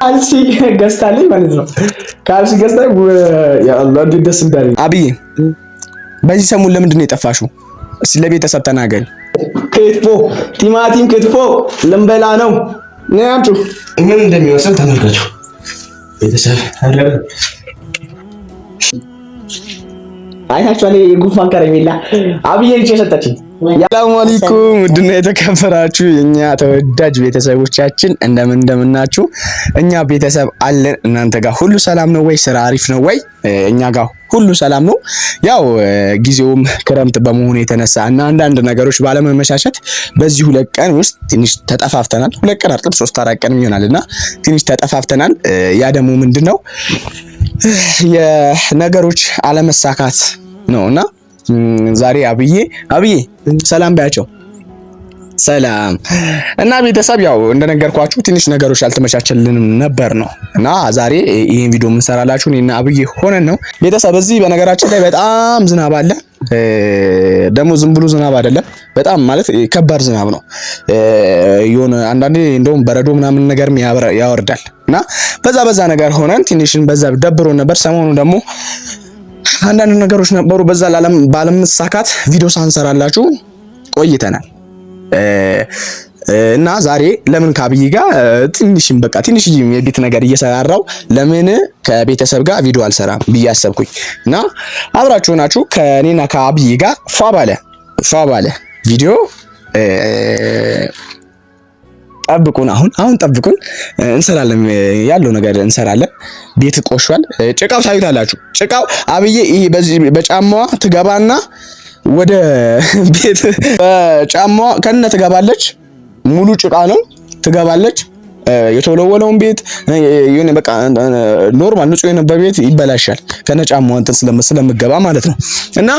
ካልሲ ገዝታለኝ ማለት ነው። ካልሲ ገዝታለኝ ያ አላህ እንዴት ደስ እንዳለኝ። አብዬ በዚህ ሰሞን ለምንድን ነው የጠፋሽው? እስኪ ለቤተሰብ ተናገሪ። ክትፎ ቲማቲም ክትፎ ልንበላ ነው። ነያምጡ ምን እንደሚመስል ተመልከቱ ቤተሰብ። አይታችኋል ጉንፋን ከረሜላ አብዬ ልጅ የሰጠችኝ። ሰላም አለይኩም ውድና የተከበራችሁ የኛ ተወዳጅ ቤተሰቦቻችን እንደምናችሁ? እኛ ቤተሰብ አለን። እናንተ ጋር ሁሉ ሰላም ነው ወይ? ስራ አሪፍ ነው ወይ? እኛ ጋር ሁሉ ሰላም ነው። ያው ጊዜውም ክረምት በመሆኑ የተነሳ እና አንዳንድ ነገሮች ባለመመቻቸት በዚህ 2 ቀን ውስጥ ትንሽ ተጠፋፍተናል። 2 ቀን አይደለም 3-4 ቀን ይሆናልና ትንሽ ተጠፋፍተናል። ያ ደግሞ ምንድነው የነገሮች አለመሳካት ነውና ዛሬ አብዬ ሰላም ባያቸው። ሰላም እና ቤተሰብ ያው እንደነገርኳችሁ ትንሽ ነገሮች አልተመቻቸልንም ነበር ነው እና ዛሬ ይሄን ቪዲዮ የምንሰራላችሁ እኔና አብዬ ሆነን ነው ቤተሰብ። እዚህ በነገራችን ላይ በጣም ዝናብ አለ። ደግሞ ዝም ብሎ ዝናብ አይደለም፣ በጣም ማለት ከባድ ዝናብ ነው። የሆነ አንዳንዴ እንደውም በረዶ ምናምን ነገርም ያወርዳል እና በዛ ነገር ሆነን ትንሽን በዛ ደብሮን ነበር። ሰሞኑ ደግሞ አንዳንድ ነገሮች ነበሩ። በዛ ባለመሳካት ቪዲዮ ሳንሰራላችሁ ቆይተናል እና ዛሬ ለምን ከአብይ ጋር ትንሽ የቤት ነገር እየሰራራው ለምን ከቤተሰብ ጋር ቪዲዮ አልሰራም ብዬ አሰብኩኝ እና አብራችሁ ናችሁ ከኔና ከአብይ ጋር ፏ ባለ ቪዲዮ ጠብቁን። አሁን ጠብቁን፣ እንሰራለን፣ ያለው ነገር እንሰራለን። ቤት ቆሽቷል። ጭቃው ታዩታላችሁ። ጭቃው አብዬ ይሄ በዚህ በጫማዋ ትገባና ወደ ቤት በጫማዋ ከነ ትገባለች። ሙሉ ጭቃ ነው ትገባለች። የተወለወለውን ቤት የሆነ በቃ ኖርማል ንጹህ የነበረ ቤት ይበላሻል ከነ ጫማዋ እንትን ስለምገባ ማለት ነው። እና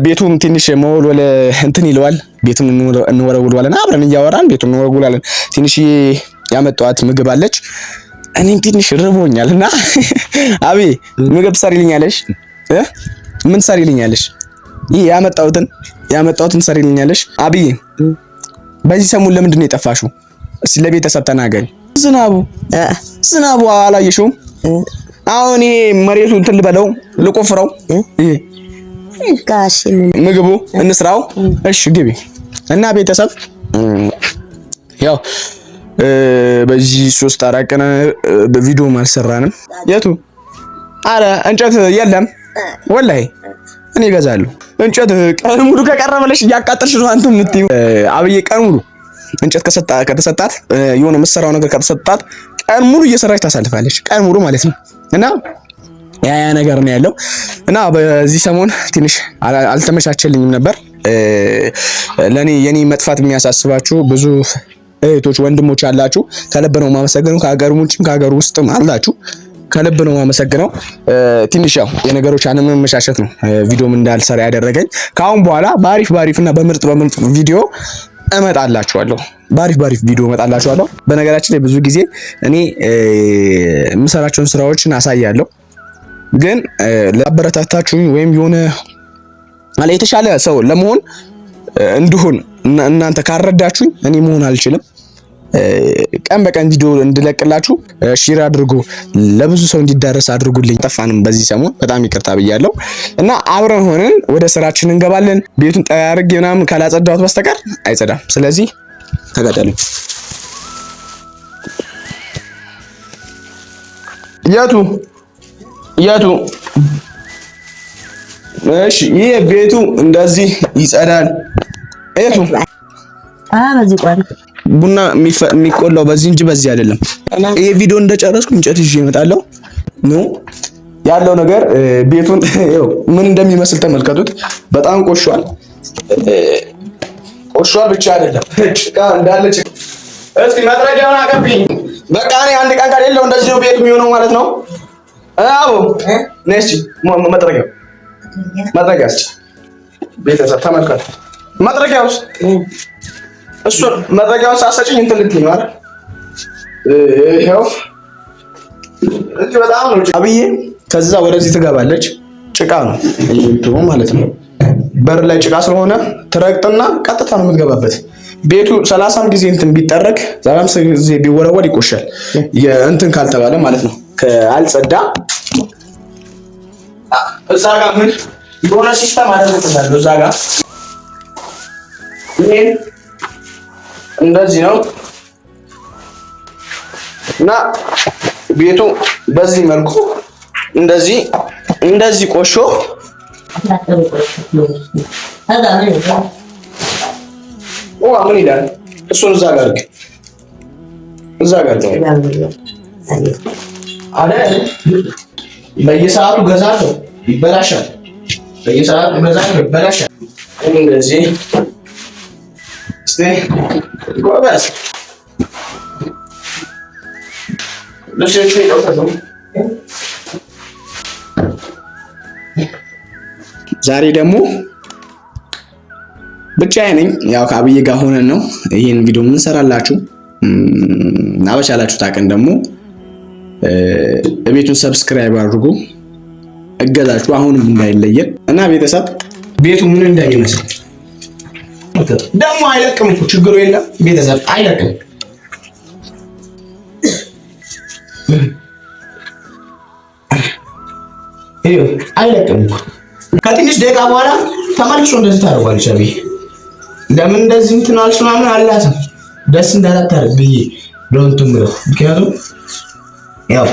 ቤቱም ትንሽ መወልወል እንትን ይለዋል። ቤቱን እንወለውለዋለን፣ አብረን እያወራን ቤቱን እንወለውላለን። ትንሽ ያመጣኋት ምግብ አለች። እኔም ትንሽ ርቦኛል እና አቤ ምግብ ትሰሪልኛለሽ? ምን ትሰሪልኛለሽ? ይሄ ያመጣሁትን ትሰሪልኛለሽ? አብዬ በዚህ ሰሞን ለምንድን ነው የጠፋሽው? እስኪ ለቤተሰብ ተናገሪ። ዝናቡ አላየሽውም? አሁን ይሄ መሬቱ እንትን ልበለው ልቆፍረው፣ ይሄ ጋሽ ምግቡ እንስራው። እሺ ግቢ እና ቤተሰብ ያው በዚህ 3-4 ቀን በቪዲዮ አልሰራንም። የቱ አረ እንጨት የለም ወላሂ እኔ እገዛለሁ። እንጨት ቀን ሙሉ ከቀረበለሽ እያቃጠልሽ ነው አንተ የምትይው። አብዬ ቀን ሙሉ እንጨት ከተሰጣት የሆነ መሰራው ነገር ከተሰጣት ቀን ሙሉ እየሰራች ታሳልፋለች። ቀን ሙሉ ማለት ነው እና ያ ነገር ነው ያለው እና በዚህ ሰሞን ትንሽ አልተመቻቸልኝም ነበር። የኔ መጥፋት የሚያሳስባችሁ ብዙ እህቶች ወንድሞች አላችሁ። ከልብ ነው የማመሰግነው። ከሀገር ውጭም ከሀገር ውስጥም አላችሁ። ከልብ ነው የማመሰግነው። ትንሽ ያው የነገሮች አለመመቻቸት ነው ቪዲዮም እንዳልሰራ ያደረገኝ። ከአሁን በኋላ ባሪፍ እና በምርጥ ቪዲዮ እመጣላችኋለሁ። ባሪፍ ቪዲዮ እመጣላችኋለሁ። በነገራችን ላይ ብዙ ጊዜ እኔ የምሰራቸውን ስራዎችን አሳያለሁ፣ ግን ለአበረታታችሁኝ ወይም የሆነ የተሻለ ሰው ለመሆን እንድሆን እናንተ ካረዳችሁኝ እኔ መሆን አልችልም። ቀን በቀን ቪዲዮ እንድለቅላችሁ ሼር አድርጉ፣ ለብዙ ሰው እንዲዳረስ አድርጉልኝ። ጠፋንም በዚህ ሰሞን በጣም ይቅርታ ብያለሁ እና አብረን ሆነን ወደ ስራችን እንገባለን። ቤቱን ጠራርጌ ምናምን ካላጸዳሁት በስተቀር አይጸዳም። ስለዚህ ተጋደሉ። የቱ እሺ፣ ይሄ ቤቱ እንደዚህ ይጸዳል። የቱ በዚህ ቆይ ቡና የሚቆላው በዚህ እንጂ በዚህ አይደለም። ይሄ ቪዲዮ እንደጨረስኩ እንጨት ይዤ እመጣለሁ። ያለው ነገር ቤቱን ምን እንደሚመስል ተመልከቱት። በጣም ቆሽሿል ብቻ አይደለም ጭቃ እንዳለ ጭቃ። እስኪ መጥረጊያውን አቀብኝ። በቃ እኔ አንድ ቀን ከሌለው እንደዚህ ነው ቤቱ የሚሆነው ማለት ነው። አዎ ነሽ መጥረጊያስ ቤተሰብ ተመልከቱ። መጥረጊያውስ እሱን መጥረጊያውን ሳሰጭኝ እንትን ልትይ ማለት ይሄው እዚህ በጣም ነው አብዬ። ከዛ ወደዚህ ትገባለች። ጭቃ ነው ይሄ ማለት ነው። በር ላይ ጭቃ ስለሆነ ትረግጥና ቀጥታ ነው የምትገባበት። ቤቱ 30 ጊዜ እንትን ቢጠረግ 30 ጊዜ ቢወረወር ይቆሻል። እንትን ካልተባለ ማለት ነው ካልጸዳ። እዛ ጋር ምን የሆነ ሲስተም አደረግልሃለሁ። እዛ ጋር ይሄን እንደዚህ ነው እና ቤቱ በዚህ መልኩ እንደዚህ ቆሾ ምን ይላል? እሱን እዛ ጋር በየሰዓቱ ገዛለሁ፣ ይበላሻል። እንደዚህ ጎበዝ ዛሬ ደግሞ ብቻዬን ነኝ። ያው ከአብዬ ጋር ሆነን ነው ይሄን ቪዲዮ ምን ሰራላችሁ። አበሻላችሁ ታቀን ደግሞ ቤቱን ሰብስክራይብ አድርጉ፣ እገዛችሁ አሁንም እንዳይለየን እና ቤተሰብ ቤቱ ምን እንዳይመስል ደግሞ አይለቅም እኮ ችግሩ የለም። ቤተሰብ አይለቅም። አይለቅም እኮ ከትንሽ ደቂቃ በኋላ ተመልሶ እንደዚህ ታደርጓለች። አብዬ ለምን እንደዚህ እንትን አልሽ ምናምን አላትም ደስ እንዳላታረግ ብዬ ለወንቱም ብለው ምክንያቱም ያው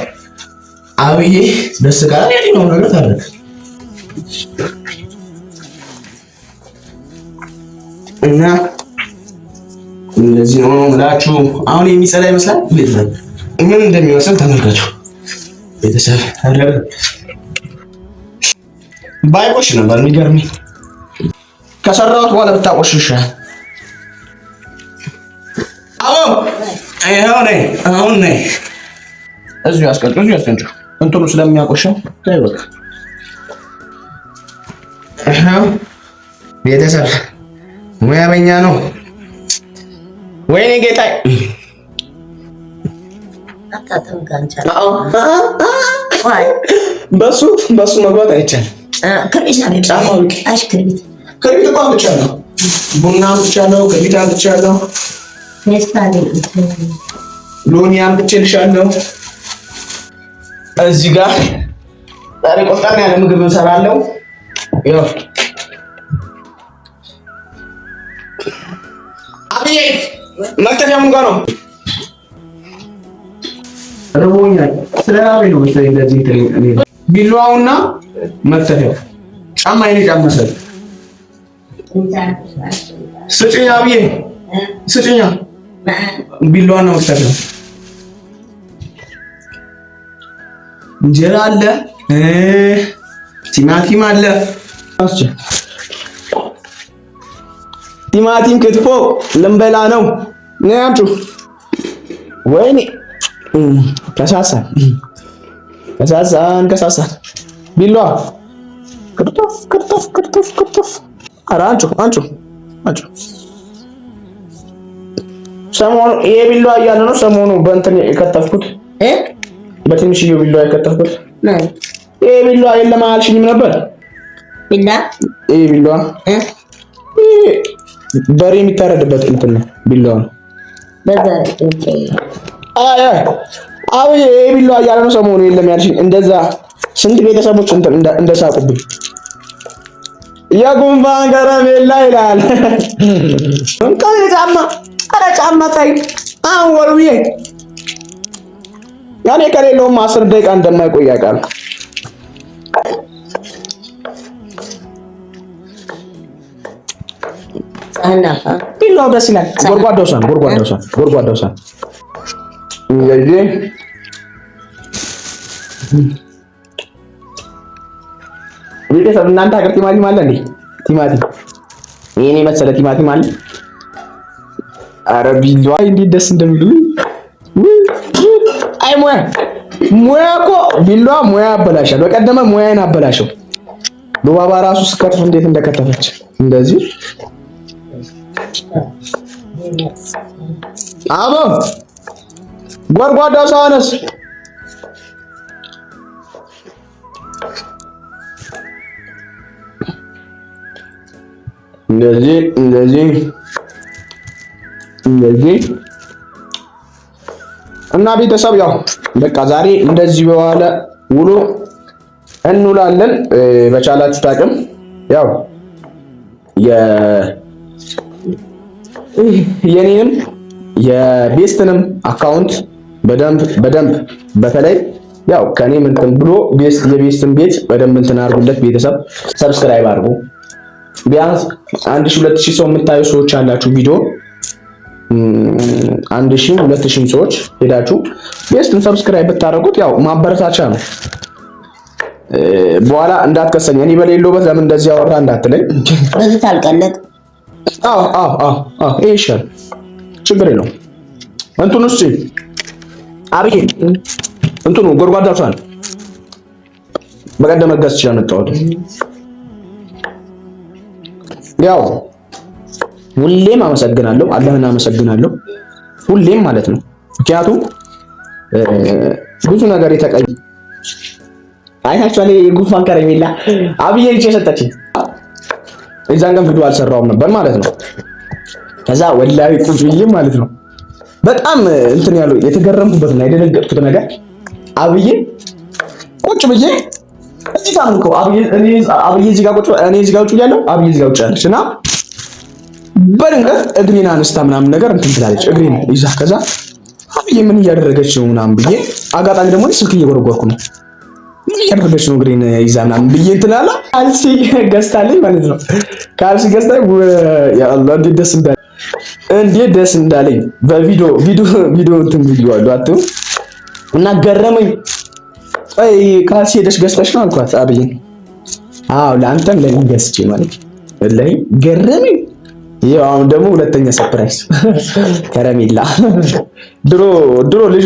አብዬ ደስ ካለ ያለው ነገር ታደርግ እና እንደዚህ ነው የምላችሁ። አሁን የሚጸዳ ይመስላል። ቤተሰብ ምን እንደሚመስል ተመልከቱ። ቤተሰብ አረብ ባይቆሽ ነበር የሚገርመኝ ከሰራሁት በኋላ ብታቆሽ ይሻላል። አሁን ነይ እዚሁ ያስቀምጪው እንትኑ ስለሚያቆሸው ታዩ። በቃ ቤተሰብ ሙያ በኛ ነው። ወይኔ ጌታዬ በሱ መግባት አይቻልም። ከቤት እኮ አምጥቻለሁ፣ ቡና አምጥቻለሁ፣ ከቤት አምጥቻለሁ፣ ሎሚ አምጥቼልሻለሁ። እዚህ ጋር ዛሬ ቆፍጣና ያለ ምግብ እሰራለሁ። ያው አብዬ መክተፊያ ምን ጋር ነው? ርቦኛል። ስለራበኝ ነው መሰለኝ እንደዚህ ቢላዋውና መክተፊያው ጫማ አይኔ ጫማ መሰለኝ። ስጭኝ አብዬ ስጭኝ። ቢላዋና መክተፊያው እንጀራ አለ፣ ቲማቲም አለ፣ ቲማቲም ክትፎ ልንበላ ነው። ነያችሁ ወይኔ ከሳሳን ቢላዋ ክርቶፍ። ኧረ አንቺ ሰሞኑ ይሄ ቢላዋ እያለ ነው ሰሞኑ በእንትን የከተፍኩት በትንሽዬ ቢላዋ የከተፍኩት። ይሄ ቢላዋ የለም አልሽኝም ነበር? ይሄ ቢላዋ በሬ የሚታረድበት እንትን ነው ቢላዋ ነው። አብዬ ይሄ ቢላዋ እያለ ነው ሰሞኑ የለም ያልሽኝ። እንደዛ ስንት ቤተሰቦች እንደሳቁብኝ። የጉንፋን ከረሜላ ይላል። እንኳን ጫማ ኧረ ጫማ ታይ አሁን ወልውዬ ያኔ ከሌለውም 10 ደቂቃ እንደማይቆይ ያውቃል። ቢላው ደስ ይላል። ጎርጓዳው ሳን እንግዲህ ቤተሰብ እናንተ ሀገር ቲማቲም አለ እንዴ? ቲማቲም ይሄኔ መሰለ ቲማቲም አለ። ኧረ ቢላዋ እንዴት ደስ እንደሚሉ አይ ሙያ እኮ ቢላዋ ሙያ አበላሻል። በቀደመ ሙያዬን አበላሸው። ሉባባ ራሱ ስከትፍ እንዴት እንደከተፈች እንደዚህ አቦ ጎርጓዳው ሳነስ እንደዚህ እንደዚህ እና ቤተሰብ ያው በቃ ዛሬ እንደዚህ በኋላ ውሎ እንውላለን። በቻላችሁ ታቅም ያው የኔንም የቤስትንም አካውንት በደንብ በተለይ ያው ከኔም እንትን ብሎ የቤስትን ቤት በደንብ እንትን አድርጉለት። ቤተሰብ ሰብስክራይብ አድርጉ። ቢያንስ 1000-2000 ሰው የምታዩ ሰዎች አላችሁ። ቪዲዮ 1000-2000 ሰዎች ሄዳችሁ ቤስትን ሰብስክራይብ ብታደርጉት ያው ማበረታቻ ነው። በኋላ እንዳትከሰኝ እኔ በሌለውበት ለምን እንደዚህ አወራ እንዳትለኝ። በዚህ ታልቀለጥ። ይሄ ይሻል፣ ችግር የለውም። እንትኑ እስኪ አብዬ እንትኑ ጎድጓዳው ሳን በቀደም ገዝቼ ያመጣሁት ያው ሁሌም አመሰግናለሁ፣ አላህን አመሰግናለሁ ሁሌም ማለት ነው። ምክንያቱም ብዙ ነገር የተቀይ አይታችኋል። የጉንፋን ከረሜላ አብዬ ልጅ የሰጠችኝ እዛን ቀን ቪዲዮ አልሰራውም ነበር ማለት ነው። ከዛ ወላሂ ቁጭ ብዬ ማለት ነው በጣም እንትን ያለው የተገረምኩበት እና የደነገጥኩት ነገር አብዬ ቁጭ ብዬ እዚህ ጋር ነው አብዬ እዚህ ጋር ቁጭ እኔ እዚህ ጋር ቁጭ ያለው አብዬ እዚህ ጋር ቁጭ ያለች እና በድንገት እግሬን አንስታ ምናምን ነገር እንትን ትላለች። እግሬን ይዛ ከዛ አብዬ ምን እያደረገች ነው ምናምን ብዬ አጋጣሚ ደግሞ ስልክ እየጎረጎርኩ ነው። ምን እያደረገች ነው እግሬን ይዛ ምናምን ብዬ እንትን አለ ካልሲ ገዝታለኝ ማለት ነው። ካልሲ ገዝታለኝ ያ አላህ እንዴት ደስ እንዳለኝ በቪዲዮ እንትን ቪዲዮ አለው አጥቶ እና ገረመኝ። አይ ካልሲ ሄደሽ ገዝተሽ ነው አልኳት አብዬ። አዎ ለአንተም ለኔ ገዝቼ ማለት ወላሂ ገረመኝ። ያው አሁን ደግሞ ሁለተኛ ሰርፕራይዝ ከረሜላ። ድሮ ልጅ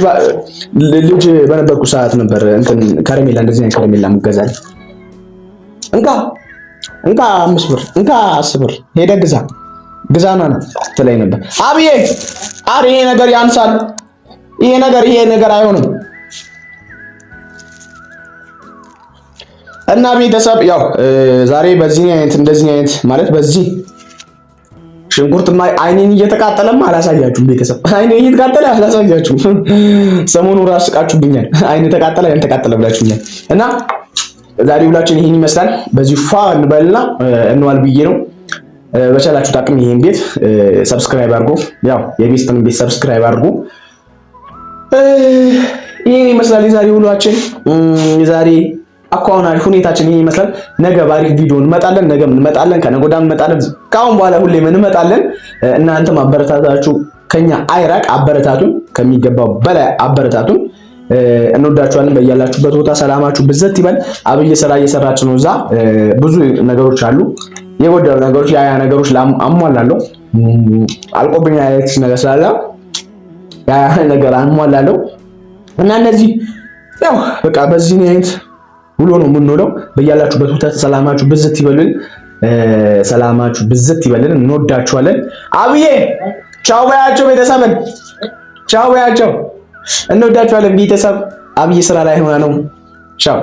በነበርኩ ሰዓት ነበር እንትን ከረሜላ እንደዚህ አይነት ከረሜላ ምገዛልኝ። እንካ 5 ብር እንካ 10 ብር ሄደህ ግዛና ነው ትለኝ ነበር አብዬ። ይሄ ነገር ያንሳል፣ ይሄ ነገር አይሆንም። እና ቤተሰብ ያው ዛሬ በዚህ አይነት እንደዚህ አይነት ማለት በዚህ ሽንኩርትና አይኔን እየተቃጠለም አላሳያችሁም። ቤተሰብ አይኔን እየተቃጠለ አላሳያችሁም። ሰሞኑ ራስ ስቃችሁብኛል። አይኔ ተቃጠለ ያን ተቃጠለ ብላችሁኛል። እና ዛሬ ሁላችን ይሄን ይመስላል። በዚህ ፋ እንበልና እንዋል ብዬ ነው። በቻላችሁ ታቅም ይሄን ቤት ሰብስክራይብ አድርጉ። ያው የቤስትን ቤት ሰብስክራይብ አድርጉ። ይሄን ይመስላል የዛሬ ውሏችን። የዛሬ አኳኋን ሁኔታችን ይሄን ይመስላል። ነገ ባሪክ ቪዲዮ እንመጣለን። ነገ እንመጣለን፣ ከነገ ወዲያ እንመጣለን። ካሁን በኋላ ሁሌም እንመጣለን። እናንተም አበረታታችሁ ከኛ አይራቅ። አበረታቱን፣ ከሚገባው በላይ አበረታቱን። እንወዳችኋለን። በያላችሁበት ቦታ ሰላማችሁ ብዘት ይበል። አብዬ ስራ እየሰራች ነው። እዛ ብዙ ነገሮች አሉ፣ የጎደሉ ነገሮች፣ ያ ነገሮች አሟላለሁ። አልቆብኝ ያለች ነገር ስላለ ያ ነገር አሟላለሁ እና እነዚህ ያው በቃ በዚህ አይነት ውሎ ነው የምንውለው። በያላችሁበት ቦታ ሰላማችሁ ብዝት ይበልን። ሰላማችሁ ብዝት ይበልን። እንወዳችኋለን። አብዬ ቻው ባያቸው፣ ቤተሰብን ቻው ባያቸው። እንወዳችኋለን ቤተሰብ። አብዬ ስራ ላይ ሆና ነው። ቻው